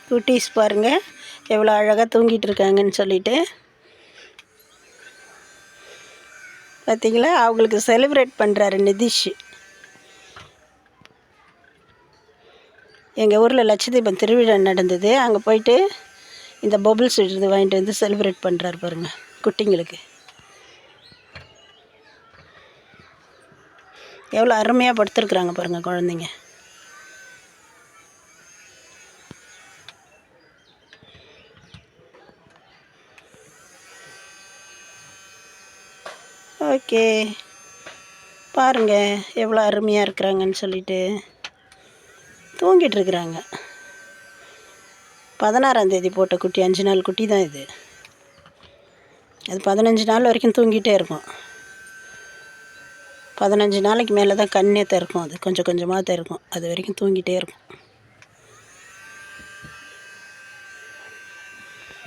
குட்டீஸ் பாருங்கள் எவ்வளோ அழகாக தூங்கிட்டு இருக்காங்கன்னு சொல்லிட்டு. பார்த்தீங்களா, அவங்களுக்கு செலிப்ரேட் பண்ணுறாரு நிதிஷ். எங்கள் ஊரில் லட்சதீபம் திருவிழா நடந்தது, அங்கே போயிட்டு இந்த பபுள்ஸ் இது வாங்கிட்டு வந்து செலிப்ரேட் பண்ணுறாரு பாருங்கள் குட்டிங்களுக்கு. எவ்வளோ அருமையாக படுத்துருக்குறாங்க பாருங்கள் குழந்தைங்க. ஓகே, பாருங்கள் எவ்வளோ அருமையாக இருக்கிறாங்கன்னு சொல்லிட்டு தூங்கிட்டுருக்குறாங்க. 16ஆம் தேதி போட்ட குட்டி, 5 நாள் குட்டி தான் இது. அது 15 நாள் வரைக்கும் தூங்கிட்டே இருக்கும். 15 நாளைக்கு மேலே தான் கண்ணே திறக்கும். அது கொஞ்சம் கொஞ்சமாக திறக்கும், அது வரைக்கும் தூங்கிட்டே இருக்கும்.